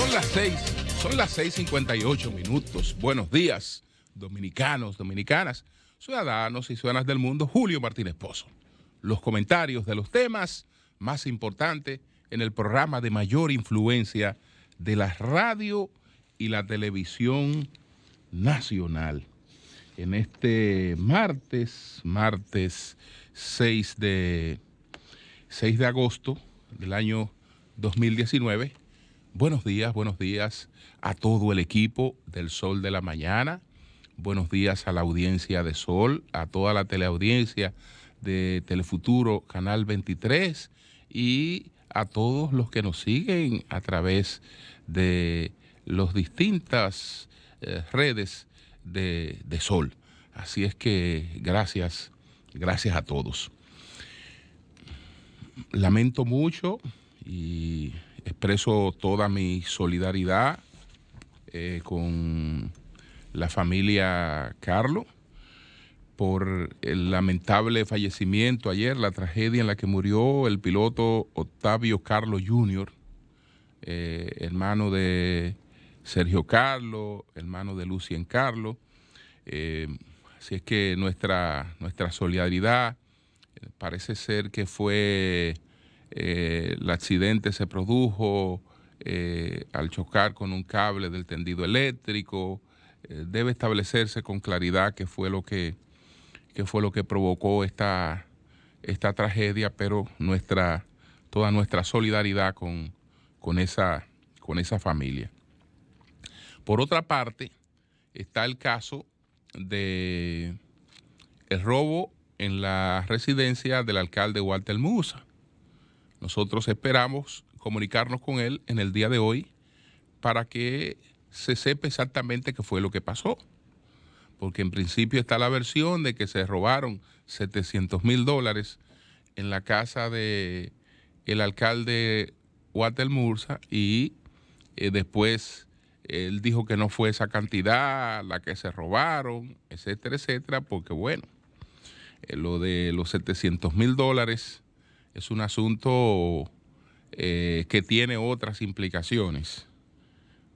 Son las 6:58. Buenos días, dominicanos, dominicanas, ciudadanos y ciudadanas del mundo. Julio Martínez Pozo. Los comentarios de los temas más importantes en el programa de mayor influencia de la radio y la televisión nacional. En este martes 6 de agosto del año 2019. Buenos días a todo el equipo del Sol de la Mañana. Buenos días a la audiencia de Sol, a toda la teleaudiencia de Telefuturo Canal 23 y a todos los que nos siguen a través de las distintas redes de Sol. Así es que gracias a todos. Lamento mucho y expreso toda mi solidaridad con la familia Carlo por el lamentable fallecimiento ayer, la tragedia en la que murió el piloto Octavio Carlo Jr., hermano de Sergio Carlo, hermano de Lucien Carlo. Así es que nuestra solidaridad, parece ser que fue... el accidente se produjo al chocar con un cable del tendido eléctrico. Debe establecerse con claridad qué fue lo que provocó esta tragedia, pero toda nuestra solidaridad con esa familia. Por otra parte, está el caso de el robo en la residencia del alcalde Walter Musa. Nosotros esperamos comunicarnos con él en el día de hoy para que se sepa exactamente qué fue lo que pasó. Porque en principio está la versión de que se robaron $700,000 en la casa del alcalde Walter Musa y después él dijo que no fue esa cantidad la que se robaron, etcétera, etcétera, porque bueno, lo de los $700,000 es un asunto que tiene otras implicaciones,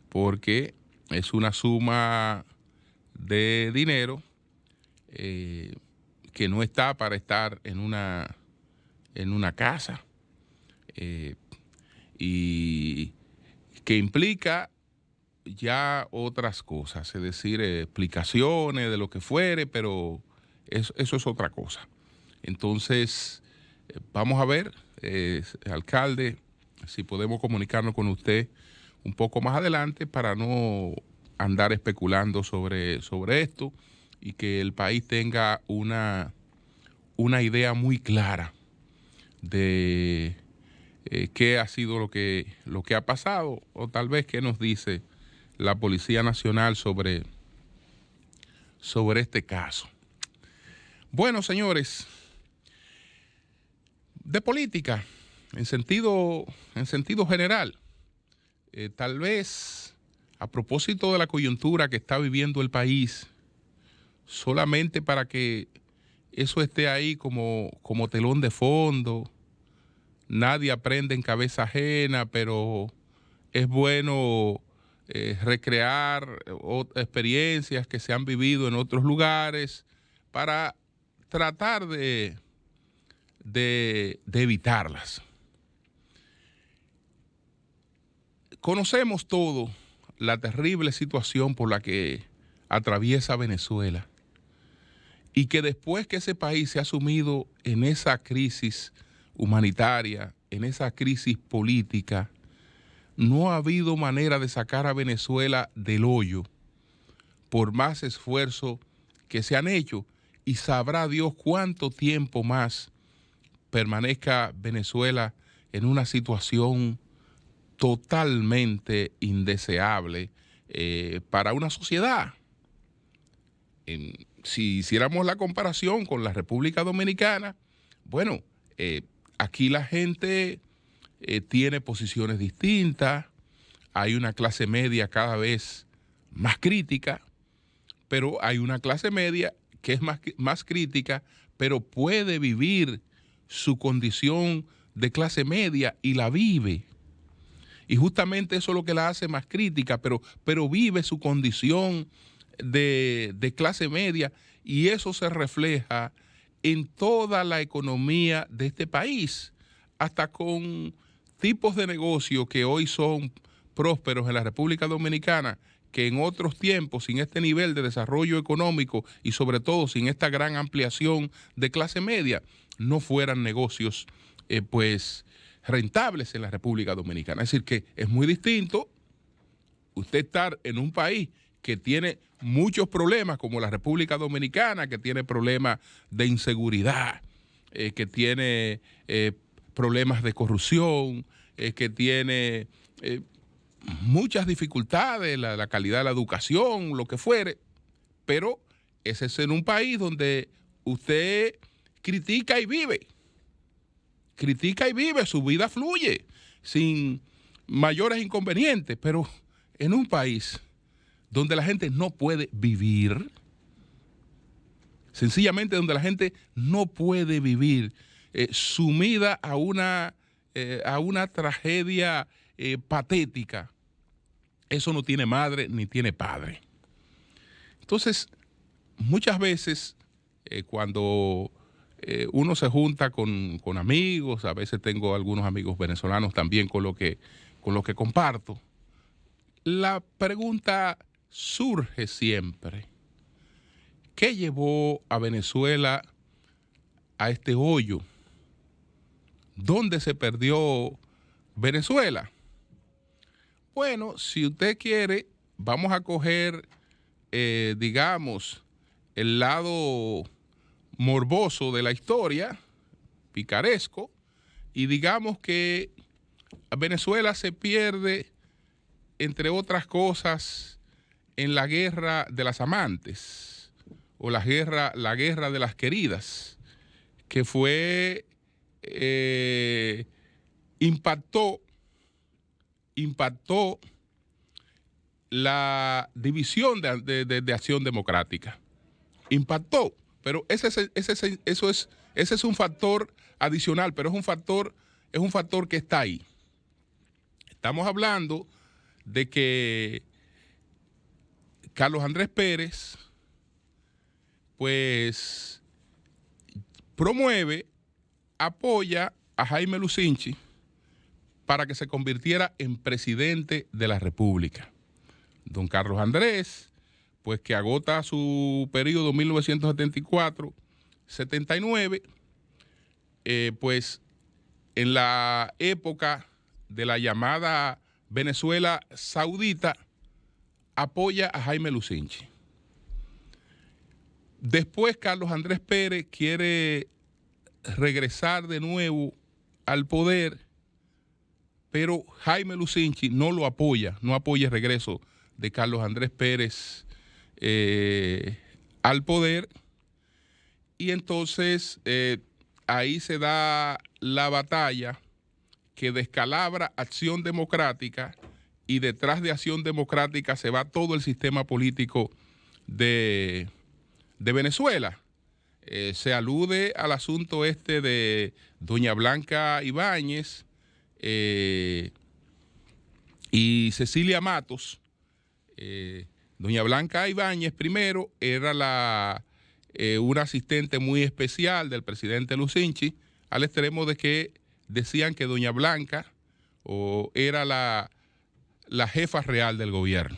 porque es una suma de dinero que no está para estar en una casa y que implica ya otras cosas, es decir, explicaciones de lo que fuere, pero eso es otra cosa. Entonces, vamos a ver, alcalde, si podemos comunicarnos con usted un poco más adelante para no andar especulando sobre esto y que el país tenga una idea muy clara de qué ha sido lo que ha pasado, o tal vez qué nos dice la Policía Nacional sobre este caso. Bueno, señores, de política, en sentido general, tal vez a propósito de la coyuntura que está viviendo el país, solamente para que eso esté ahí como telón de fondo, nadie aprende en cabeza ajena, pero es bueno recrear experiencias que se han vivido en otros lugares para tratar de evitarlas. Conocemos todo la terrible situación por la que atraviesa Venezuela y que después que ese país se ha sumido en esa crisis humanitaria, en esa crisis política, no ha habido manera de sacar a Venezuela del hoyo por más esfuerzo que se han hecho, y sabrá Dios cuánto tiempo más permanezca Venezuela en una situación totalmente indeseable para una sociedad. Si hiciéramos la comparación con la República Dominicana, bueno, aquí la gente tiene posiciones distintas, hay una clase media cada vez más crítica, pero hay una clase media que es más crítica, pero puede vivir su condición de clase media y la vive. Y justamente eso es lo que la hace más crítica, pero vive su condición de clase media, y eso se refleja en toda la economía de este país, hasta con tipos de negocio que hoy son prósperos en la República Dominicana, que en otros tiempos, sin este nivel de desarrollo económico y sobre todo sin esta gran ampliación de clase media, no fueran negocios pues rentables en la República Dominicana. Es decir, que es muy distinto usted estar en un país que tiene muchos problemas, como la República Dominicana, que tiene problemas de inseguridad, que tiene problemas de corrupción, que tiene muchas dificultades, la calidad de la educación, lo que fuere, pero ese es en un país donde usted critica y vive, su vida fluye sin mayores inconvenientes, pero en un país donde la gente no puede vivir, sencillamente donde la gente no puede vivir, sumida a una tragedia patética, eso no tiene madre ni tiene padre. Entonces, muchas veces cuando uno se junta con amigos, a veces tengo algunos amigos venezolanos también con lo que comparto, la pregunta surge siempre: ¿qué llevó a Venezuela a este hoyo? ¿Dónde se perdió Venezuela? Bueno, si usted quiere, vamos a coger, digamos, el lado morboso de la historia, picaresco, y digamos que Venezuela se pierde, entre otras cosas, en la guerra de las amantes, o la guerra de las queridas, que fue, impactó la división de Acción Democrática. Impactó, pero ese es un factor adicional, pero es un factor que está ahí. Estamos hablando de que Carlos Andrés Pérez, pues, promueve, apoya a Jaime Lucinchi para que se convirtiera en presidente de la República. Don Carlos Andrés, pues, que agota su periodo 1974-79, pues en la época de la llamada Venezuela Saudita, apoya a Jaime Lucinchi. Después Carlos Andrés Pérez quiere regresar de nuevo al poder, pero Jaime Lucinchi no lo apoya, no apoya el regreso de Carlos Andrés Pérez al poder, y entonces ahí se da la batalla que descalabra Acción Democrática, y detrás de Acción Democrática se va todo el sistema político de Venezuela. Se alude al asunto de doña Blanca Ibáñez y Cecilia Matos. Doña Blanca Ibáñez, primero, era una asistente muy especial del presidente Lucinchi, al extremo de que decían que doña Blanca era la jefa real del gobierno,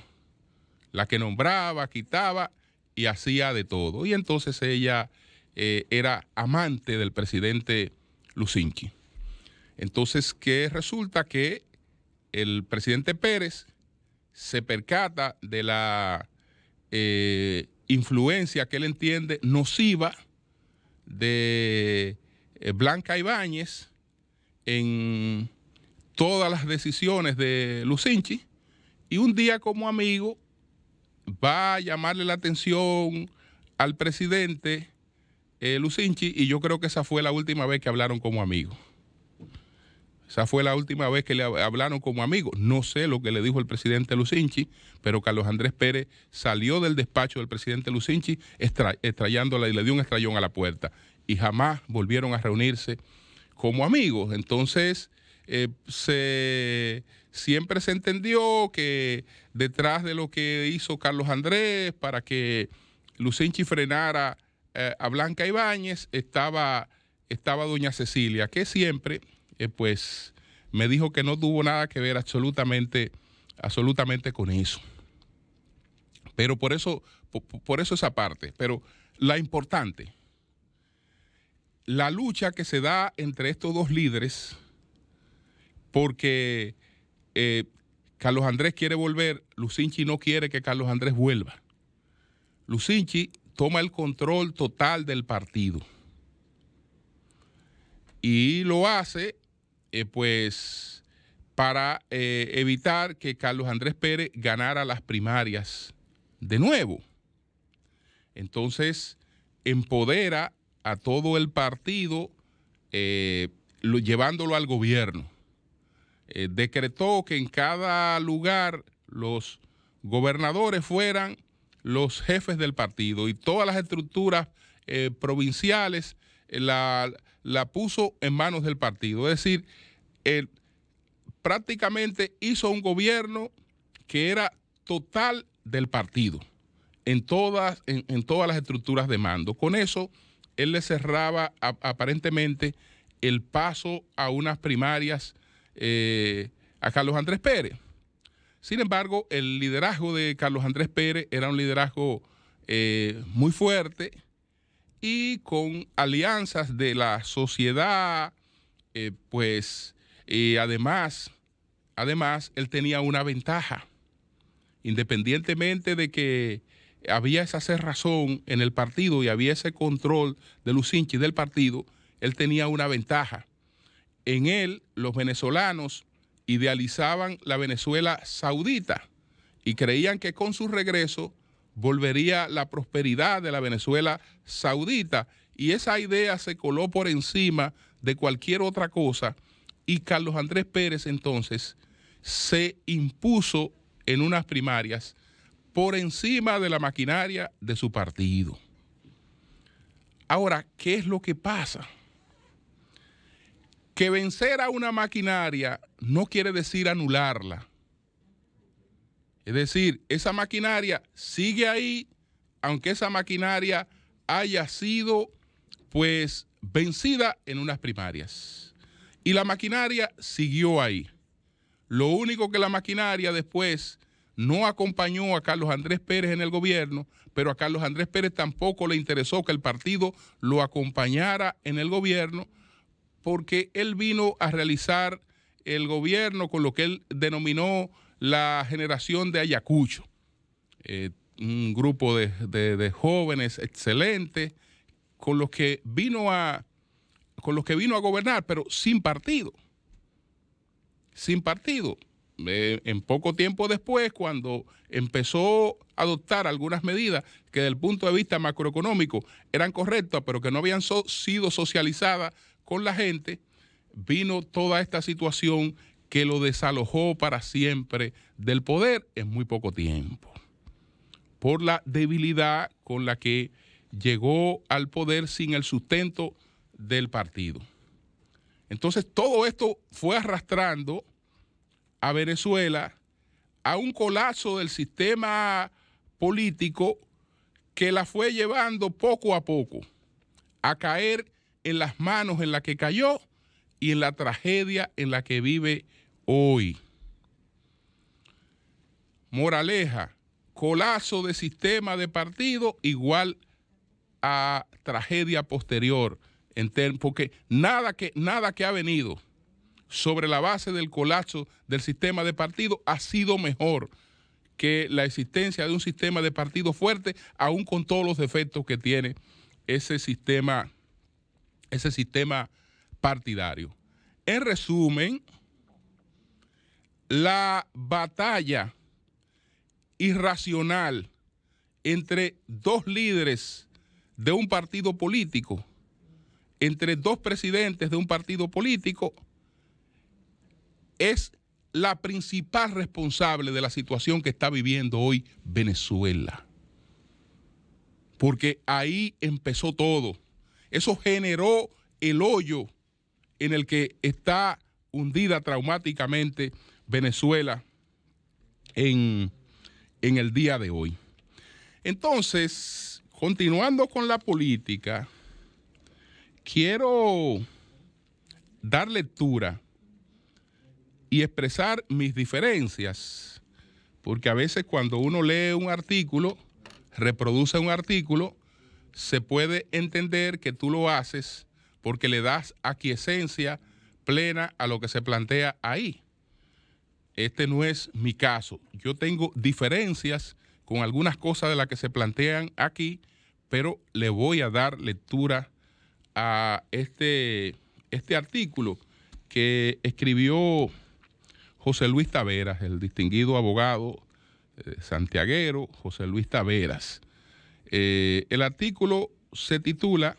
la que nombraba, quitaba y hacía de todo. Y entonces ella era amante del presidente Lucinchi. Entonces, ¿qué resulta? Que el presidente Pérez se percata de la influencia que él entiende nociva de Blanca Ibáñez en todas las decisiones de Lucinchi, y un día, como amigo, va a llamarle la atención al presidente Lucinchi, y yo creo que esa fue la última vez que hablaron como amigos. Esa fue la última vez que le hablaron como amigos. No sé lo que le dijo el presidente Lucinchi, pero Carlos Andrés Pérez salió del despacho del presidente Lucinchi estrellándola, y le dio un estrellón a la puerta, y jamás volvieron a reunirse como amigos. Entonces, siempre se entendió que detrás de lo que hizo Carlos Andrés para que Lucinchi frenara a Blanca Ibáñez estaba doña Cecilia, que siempre pues me dijo que no tuvo nada que ver absolutamente con eso. Pero por eso esa parte. Pero la importante, la lucha que se da entre estos dos líderes, porque Carlos Andrés quiere volver, Lucinchi no quiere que Carlos Andrés vuelva. Lucinchi toma el control total del partido y lo hace pues para evitar que Carlos Andrés Pérez ganara las primarias de nuevo. Entonces empodera a todo el partido llevándolo al gobierno. Decretó que en cada lugar los gobernadores fueran los jefes del partido y todas las estructuras provinciales la puso en manos del partido. Es decir, prácticamente hizo un gobierno que era total del partido en todas las estructuras de mando. Con eso, él le cerraba aparentemente el paso a unas primarias a Carlos Andrés Pérez. Sin embargo, el liderazgo de Carlos Andrés Pérez era un liderazgo muy fuerte y con alianzas de la sociedad, además, él tenía una ventaja. Independientemente de que había esa cerrazón en el partido y había ese control de Lucinchi del partido, él tenía una ventaja. En él, los venezolanos idealizaban la Venezuela saudita y creían que con su regreso volvería la prosperidad de la Venezuela saudita, y esa idea se coló por encima de cualquier otra cosa, y Carlos Andrés Pérez entonces se impuso en unas primarias por encima de la maquinaria de su partido. Ahora, ¿qué es lo que pasa? Que vencer a una maquinaria no quiere decir anularla. Es decir, esa maquinaria sigue ahí, aunque esa maquinaria haya sido pues vencida en unas primarias. Y la maquinaria siguió ahí. Lo único que la maquinaria después no acompañó a Carlos Andrés Pérez en el gobierno, pero a Carlos Andrés Pérez tampoco le interesó que el partido lo acompañara en el gobierno, porque él vino a realizar el gobierno con lo que él denominó la generación de Ayacucho. Un grupo de jóvenes excelentes con los que vino a gobernar, pero sin partido. Sin partido. En poco tiempo después, cuando empezó a adoptar algunas medidas que desde el punto de vista macroeconómico eran correctas, pero que no habían sido socializadas con la gente, vino toda esta situación que lo desalojó para siempre del poder en muy poco tiempo, por la debilidad con la que llegó al poder sin el sustento del partido. Entonces todo esto fue arrastrando a Venezuela a un colapso del sistema político que la fue llevando poco a poco a caer en las manos en las que cayó y en la tragedia en la que vive hoy. Moraleja, colapso de sistema de partido igual a tragedia posterior, porque nada que ha venido sobre la base del colapso del sistema de partido ha sido mejor que la existencia de un sistema de partido fuerte, aún con todos los defectos que tiene ese sistema partidario. En resumen, la batalla irracional entre dos líderes de un partido político, entre dos presidentes de un partido político, es la principal responsable de la situación que está viviendo hoy Venezuela. Porque ahí empezó todo. Eso generó el hoyo en el que está hundida traumáticamente Venezuela en el día de hoy. Entonces, continuando con la política, quiero dar lectura y expresar mis diferencias, porque a veces cuando uno lee un artículo, reproduce un artículo, se puede entender que tú lo haces porque le das aquiescencia plena a lo que se plantea ahí. Este no es mi caso. Yo tengo diferencias con algunas cosas de las que se plantean aquí, pero le voy a dar lectura a este artículo que escribió José Luis Taveras, el distinguido abogado santiaguero José Luis Taveras. El artículo se titula,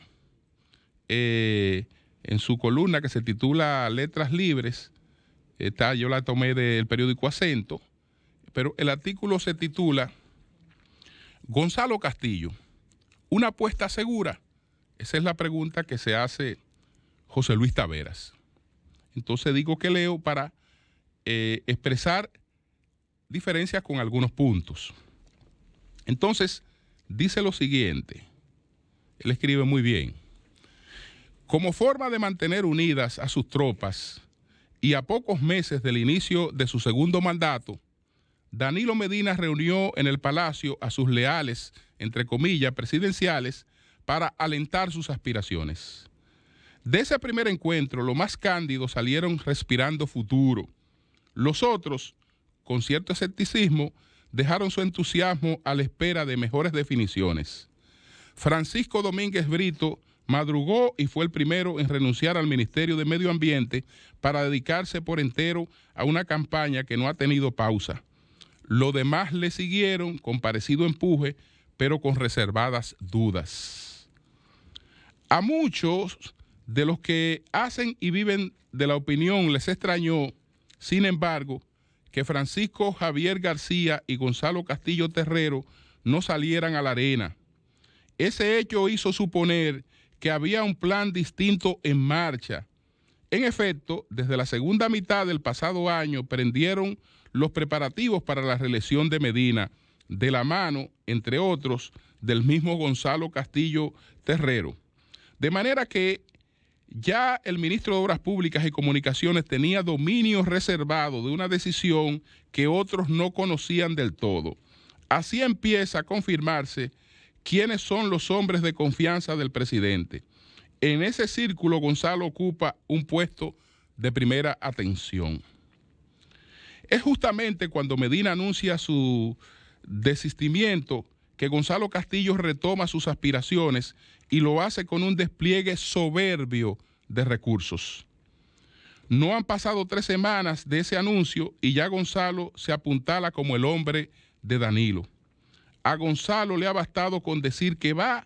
en su columna que se titula Letras Libres, yo la tomé del periódico Acento, pero el artículo se titula Gonzalo Castillo, ¿una apuesta segura? Esa es la pregunta que se hace José Luis Taveras. Entonces digo que leo para expresar diferencias con algunos puntos. Entonces, dice lo siguiente, él escribe muy bien. Como forma de mantener unidas a sus tropas y a pocos meses del inicio de su segundo mandato, Danilo Medina reunió en el Palacio a sus leales, entre comillas, presidenciales, para alentar sus aspiraciones. De ese primer encuentro, los más cándidos salieron respirando futuro. Los otros, con cierto escepticismo, dejaron su entusiasmo a la espera de mejores definiciones. Francisco Domínguez Brito madrugó y fue el primero en renunciar al Ministerio de Medio Ambiente para dedicarse por entero a una campaña que no ha tenido pausa. Los demás le siguieron con parecido empuje, pero con reservadas dudas. A muchos de los que hacen y viven de la opinión les extrañó, sin embargo, que Francisco Javier García y Gonzalo Castillo Terrero no salieran a la arena. Ese hecho hizo suponer que había un plan distinto en marcha. En efecto, desde la segunda mitad del pasado año prendieron los preparativos para la reelección de Medina, de la mano, entre otros, del mismo Gonzalo Castillo Terrero. De manera que ya el ministro de Obras Públicas y Comunicaciones tenía dominio reservado de una decisión que otros no conocían del todo. Así empieza a confirmarse quiénes son los hombres de confianza del presidente. En ese círculo, Gonzalo ocupa un puesto de primera atención. Es justamente cuando Medina anuncia su desistimiento que Gonzalo Castillo retoma sus aspiraciones y lo hace con un despliegue soberbio de recursos. No han pasado 3 semanas de ese anuncio y ya Gonzalo se apuntala como el hombre de Danilo. A Gonzalo le ha bastado con decir que va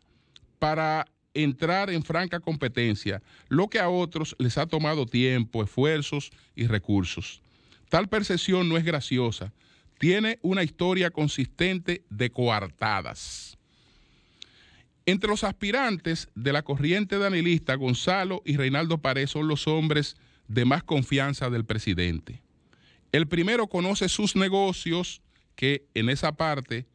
para entrar en franca competencia, lo que a otros les ha tomado tiempo, esfuerzos y recursos. Tal percepción no es graciosa, tiene una historia consistente de coartadas. Entre los aspirantes de la corriente danilista, Gonzalo y Reinaldo Pared son los hombres de más confianza del presidente. El primero conoce sus negocios, que en esa parte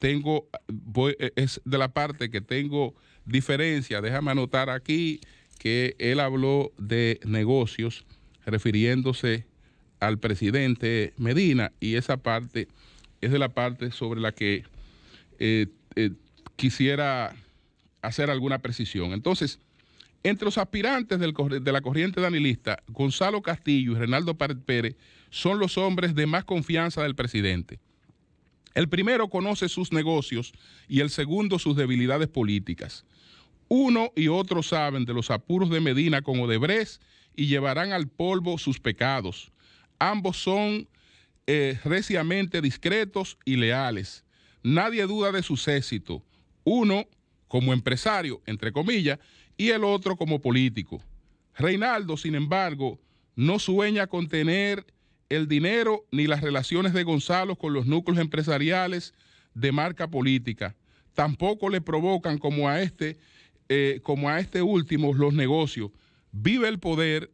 es de la parte que tengo diferencia. Déjame anotar aquí que él habló de negocios refiriéndose al presidente Medina, y esa parte es de la parte sobre la que quisiera hacer alguna precisión. Entonces, entre los aspirantes de la corriente danilista, Gonzalo Castillo y Reinaldo Pared Pérez son los hombres de más confianza del presidente. El primero conoce sus negocios y el segundo sus debilidades políticas. Uno y otro saben de los apuros de Medina con Odebrecht y llevarán al polvo sus pecados. Ambos son reciamente discretos y leales. Nadie duda de sus éxitos. Uno como empresario, entre comillas, y el otro como político. Reinaldo, sin embargo, no sueña con tener el dinero ni las relaciones de Gonzalo con los núcleos empresariales de marca política. Tampoco le provocan como a este último los negocios. Vive el poder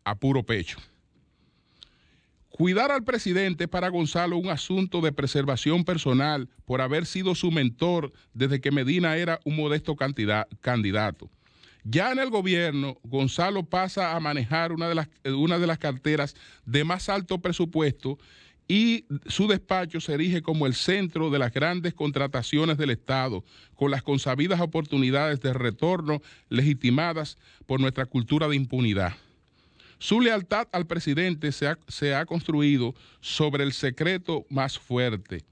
a puro pecho. Cuidar al presidente es para Gonzalo un asunto de preservación personal por haber sido su mentor desde que Medina era un modesto candidato. Ya en el gobierno, Gonzalo pasa a manejar una de las carteras de más alto presupuesto y su despacho se erige como el centro de las grandes contrataciones del Estado, con las consabidas oportunidades de retorno legitimadas por nuestra cultura de impunidad. Su lealtad al presidente se ha construido sobre el secreto más fuerte,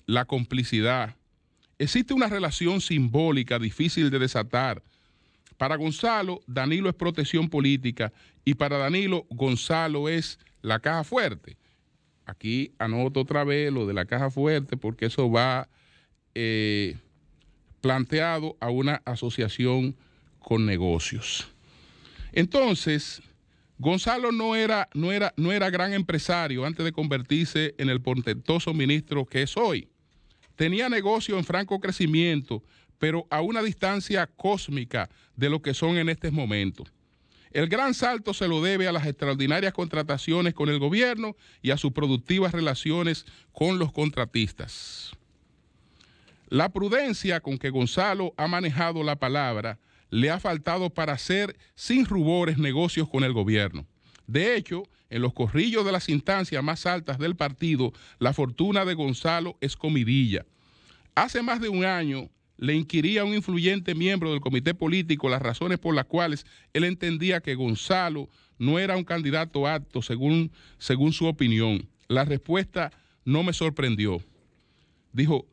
la complicidad. Existe una relación simbólica difícil de desatar. Para Gonzalo, Danilo es protección política y para Danilo, Gonzalo es la caja fuerte. Aquí anoto otra vez lo de la caja fuerte porque eso va planteado a una asociación con negocios. Entonces, Gonzalo no era gran empresario antes de convertirse en el portentoso ministro que es hoy. Tenía negocio en franco crecimiento, pero a una distancia cósmica de lo que son en estos momentos. El gran salto se lo debe a las extraordinarias contrataciones con el gobierno y a sus productivas relaciones con los contratistas. La prudencia con que Gonzalo ha manejado la palabra le ha faltado para hacer sin rubores negocios con el gobierno. De hecho, en los corrillos de las instancias más altas del partido, la fortuna de Gonzalo es comidilla. Hace más de un año le inquiría a un influyente miembro del comité político las razones por las cuales él entendía que Gonzalo no era un candidato apto según su opinión. La respuesta no me sorprendió. Dijo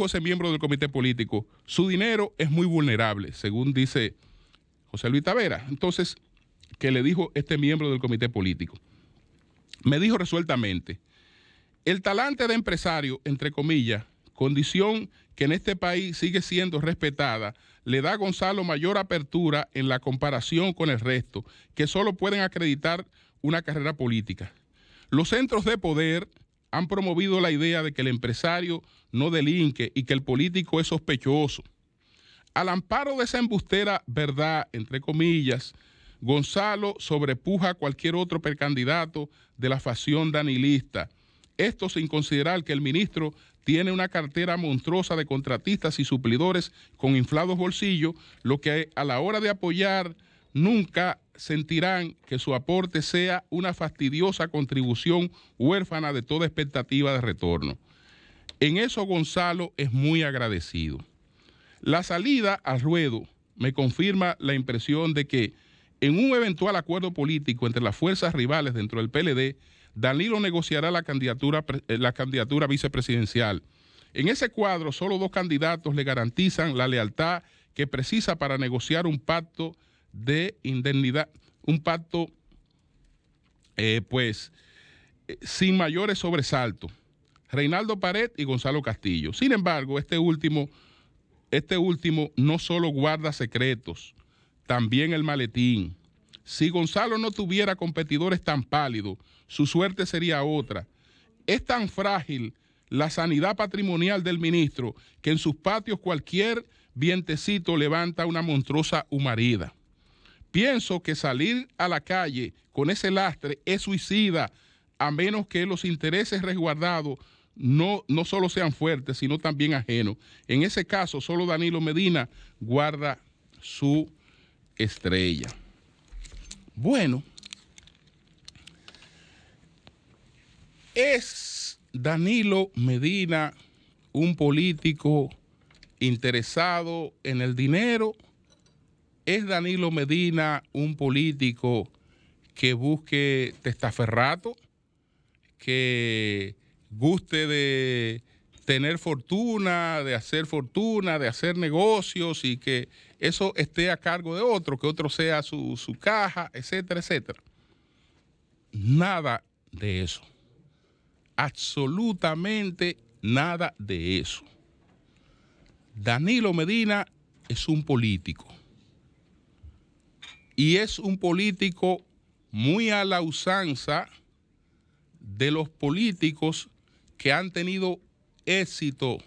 ese miembro del comité político, su dinero es muy vulnerable, según dice José Luis Tavera. Entonces, ¿qué le dijo este miembro del comité político? Me dijo resueltamente, el talante de empresario, entre comillas, condición que en este país sigue siendo respetada, le da a Gonzalo mayor apertura en la comparación con el resto, que solo pueden acreditar una carrera política. Los centros de poder han promovido la idea de que el empresario no delinque y que el político es sospechoso. Al amparo de esa embustera verdad, entre comillas, Gonzalo sobrepuja a cualquier otro precandidato de la facción danilista. Esto sin considerar que el ministro tiene una cartera monstruosa de contratistas y suplidores con inflados bolsillos, lo que a la hora de apoyar nunca sentirán que su aporte sea una fastidiosa contribución huérfana de toda expectativa de retorno. En eso Gonzalo es muy agradecido. La salida al ruedo me confirma la impresión de que en un eventual acuerdo político entre las fuerzas rivales dentro del PLD, Danilo negociará la candidatura vicepresidencial. En ese cuadro, solo dos candidatos le garantizan la lealtad que precisa para negociar un pacto de indemnidad, un pacto sin mayores sobresaltos. Reinaldo Pared y Gonzalo Castillo. Sin embargo, este último no solo guarda secretos, también el maletín. Si Gonzalo no tuviera competidores tan pálidos, su suerte sería otra. Es tan frágil la sanidad patrimonial del ministro que en sus patios cualquier vientecito levanta una monstruosa humareda. Pienso que salir a la calle con ese lastre es suicida, a menos que los intereses resguardados no solo sean fuertes, sino también ajenos. En ese caso, solo Danilo Medina guarda su estrella. Bueno, ¿es Danilo Medina un político interesado en el dinero? ¿Es Danilo Medina un político que busque testaferrato, que guste de tener fortuna, de hacer negocios y que eso esté a cargo de otro, que otro sea su caja, etcétera, etcétera? Nada de eso. Absolutamente nada de eso. Danilo Medina es un político. Y es un político muy a la usanza de los políticos que han tenido éxito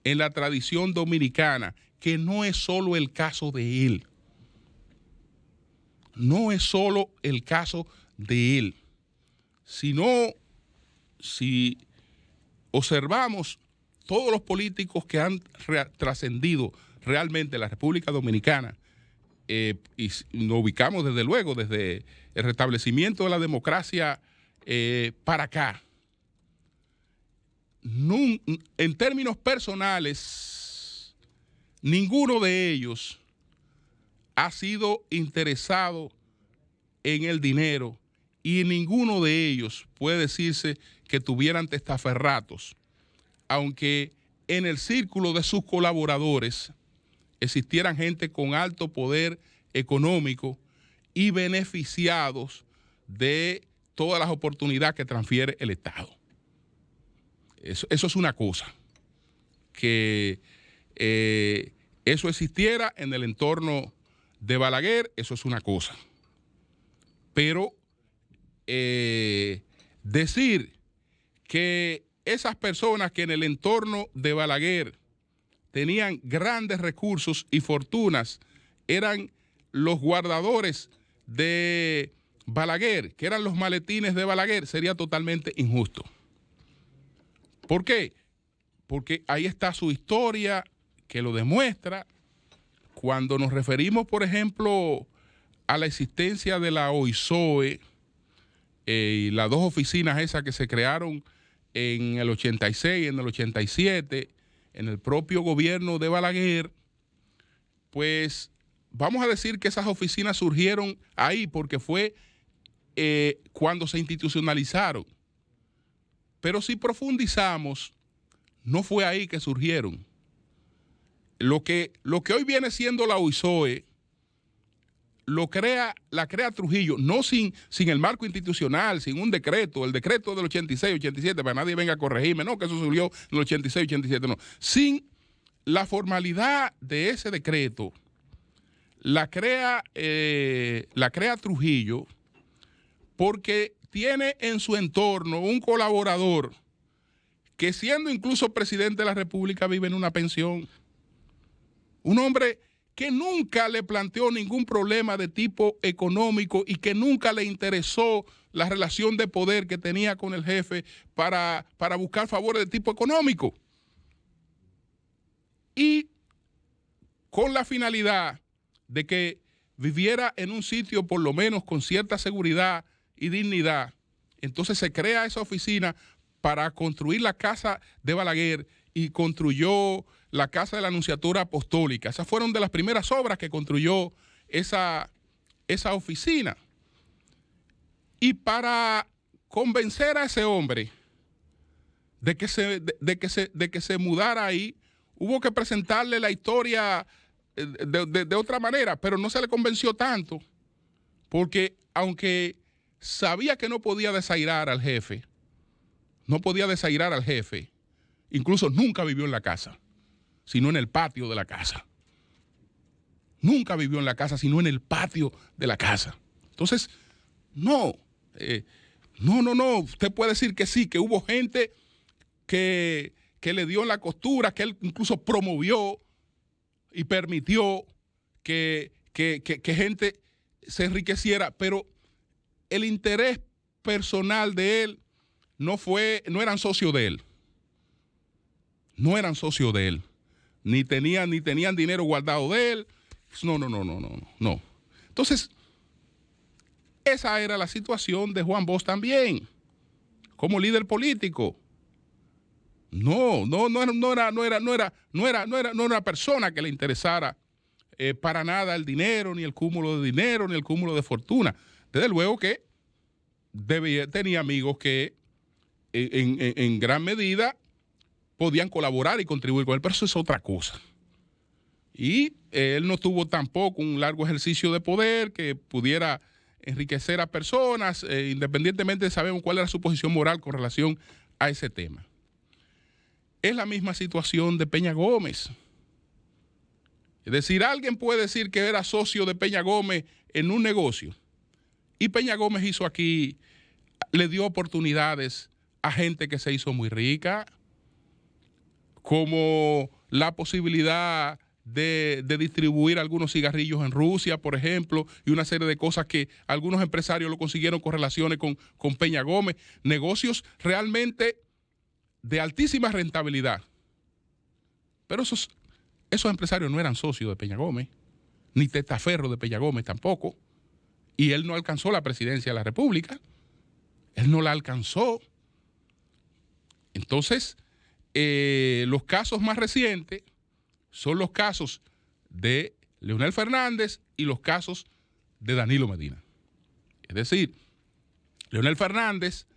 en la tradición dominicana, que no es solo el caso de él. no es solo el caso de él, sino si observamos todos los políticos que han trascendido realmente la República Dominicana, y nos ubicamos desde luego desde el restablecimiento de la democracia para acá. En términos personales, ninguno de ellos ha sido interesado en el dinero y ninguno de ellos puede decirse que tuvieran testaferratos, aunque en el círculo de sus colaboradores existieran gente con alto poder económico y beneficiados de todas las oportunidades que transfiere el Estado. Eso es una cosa, que eso existiera en el entorno de Balaguer, eso es una cosa. Pero decir que esas personas que en el entorno de Balaguer tenían grandes recursos y fortunas eran los guardadores de Balaguer, que eran los maletines de Balaguer, sería totalmente injusto. ¿Por qué? Porque ahí está su historia que lo demuestra. Cuando nos referimos, por ejemplo, a la existencia de la OISOE y las dos oficinas esas que se crearon en el 86, en el 87, en el propio gobierno de Balaguer, pues vamos a decir que esas oficinas surgieron ahí porque fue cuando se institucionalizaron. Pero si profundizamos, no fue ahí que surgieron. Lo que hoy viene siendo la OISOE, la crea Trujillo, no sin el marco institucional, sin un decreto, el decreto del 86, 87, para nadie venga a corregirme, no, que eso surgió en el 86, 87, no. Sin la formalidad de ese decreto, la crea Trujillo porque tiene en su entorno un colaborador que, siendo incluso presidente de la República, vive en una pensión. Un hombre que nunca le planteó ningún problema de tipo económico y que nunca le interesó la relación de poder que tenía con el jefe para buscar favores de tipo económico. Y con la finalidad de que viviera en un sitio por lo menos con cierta seguridad y dignidad, entonces se crea esa oficina para construir la casa de Balaguer y construyó la Casa de la Anunciatura Apostólica. Esas fueron de las primeras obras que construyó esa oficina. Y para convencer a ese hombre de que se mudara ahí, hubo que presentarle la historia de otra manera, pero no se le convenció tanto, porque aunque sabía que no podía desairar al jefe, incluso nunca vivió en la casa, sino en el patio de la casa. Nunca vivió en la casa, sino en el patio de la casa. Entonces, no, usted puede decir que sí, que hubo gente que le dio en la costura, que él incluso promovió y permitió que gente se enriqueciera, pero el interés personal de él no eran socios de él. No eran socios de él. Ni tenían dinero guardado de él. No. Entonces, esa era la situación de Juan Bosch también, como líder político. No era una persona que le interesara para nada el dinero, ni el cúmulo de dinero, ni el cúmulo de fortuna. Desde luego que tenía amigos que en gran medida podían colaborar y contribuir con él, pero eso es otra cosa. Y él no tuvo tampoco un largo ejercicio de poder que pudiera enriquecer a personas, independientemente de saber cuál era su posición moral con relación a ese tema. Es la misma situación de Peña Gómez. Es decir, alguien puede decir que era socio de Peña Gómez en un negocio. Y Peña Gómez le dio oportunidades a gente que se hizo muy rica, como la posibilidad de distribuir algunos cigarrillos en Rusia, por ejemplo, y una serie de cosas que algunos empresarios lo consiguieron con relaciones con Peña Gómez, negocios realmente de altísima rentabilidad. Pero esos empresarios no eran socios de Peña Gómez, ni testaferros de Peña Gómez tampoco, y él no alcanzó la presidencia de la República, él no la alcanzó. Entonces, los casos más recientes son los casos de Leonel Fernández y los casos de Danilo Medina. Es decir, Leonel Fernández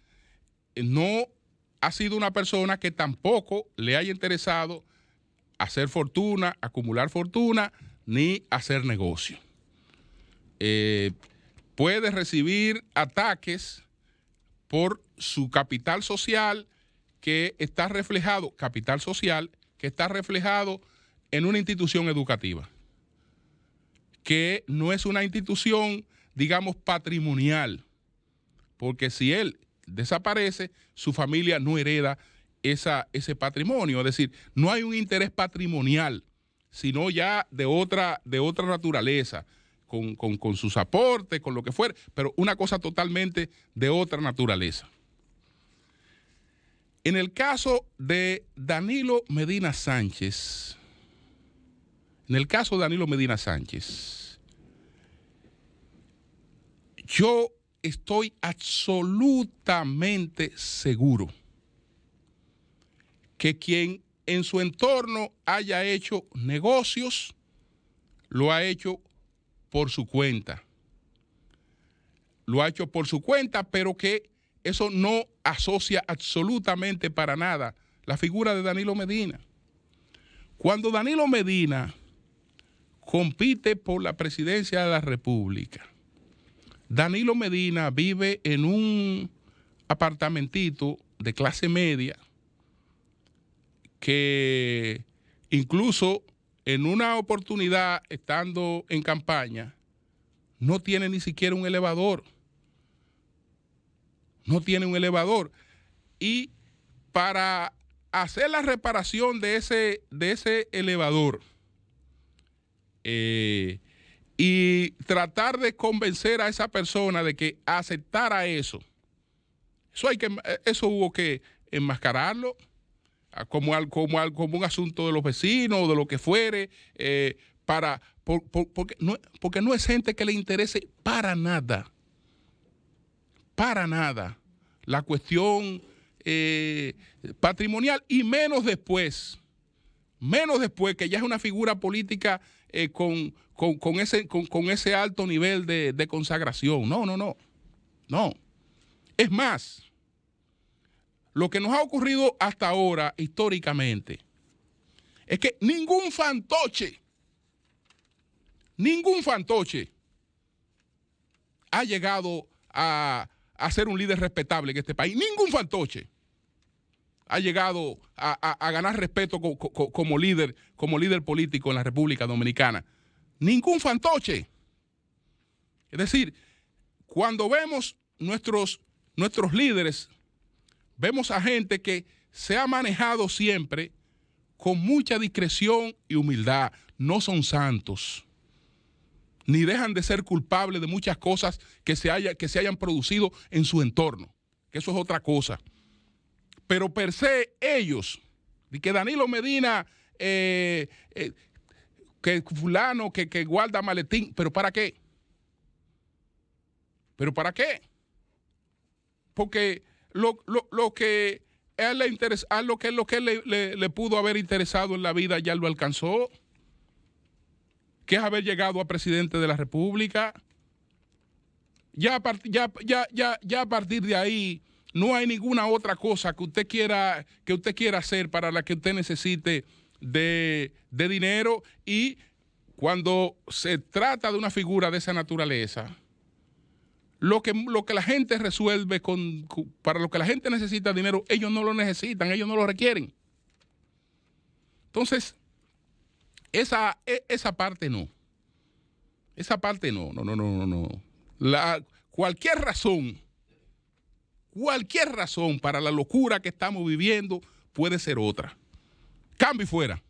no ha sido una persona que tampoco le haya interesado hacer fortuna, acumular fortuna, ni hacer negocio. Puede recibir ataques por su capital social que está reflejado, en una institución educativa, que no es una institución, digamos, patrimonial, porque si él desaparece, su familia no hereda ese patrimonio, es decir, no hay un interés patrimonial, sino ya de otra naturaleza, con sus aportes, con lo que fuera, pero una cosa totalmente de otra naturaleza. En el caso de Danilo Medina Sánchez, yo estoy absolutamente seguro que quien en su entorno haya hecho negocios, lo ha hecho por su cuenta. Pero que eso no asocia absolutamente para nada la figura de Danilo Medina. Cuando Danilo Medina compite por la presidencia de la República, Danilo Medina vive en un apartamentito de clase media que incluso en una oportunidad, estando en campaña, no tiene ni siquiera un elevador. Y para hacer la reparación de ese elevador y tratar de convencer a esa persona de que aceptara eso hubo que enmascararlo como un asunto de los vecinos o de lo que fuere, porque no es gente que le interese para nada la cuestión patrimonial, y menos después que ya es una figura política con ese alto nivel de consagración. No. Es más, lo que nos ha ocurrido hasta ahora históricamente es que ningún fantoche ha llegado a ser un líder respetable en este país. Ningún fantoche ha llegado a ganar respeto como líder político en la República Dominicana. Ningún fantoche. Es decir, cuando vemos nuestros líderes, vemos a gente que se ha manejado siempre con mucha discreción y humildad. No son santos, ni dejan de ser culpables de muchas cosas que se hayan producido en su entorno, que eso es otra cosa. Pero per se ellos, de que Danilo Medina, que fulano, que guarda maletín, ¿pero para qué? Porque lo que él le interesa, lo que él le pudo haber interesado en la vida, ya lo alcanzó, que es haber llegado a presidente de la República. Ya a partir de ahí no hay ninguna otra cosa que usted quiera hacer para la que usted necesite de dinero, y cuando se trata de una figura de esa naturaleza, lo que la gente resuelve para lo que la gente necesita dinero, ellos no lo necesitan, ellos no lo requieren. Entonces, esa parte no. No. Cualquier razón para la locura que estamos viviendo puede ser otra. Cambio y fuera.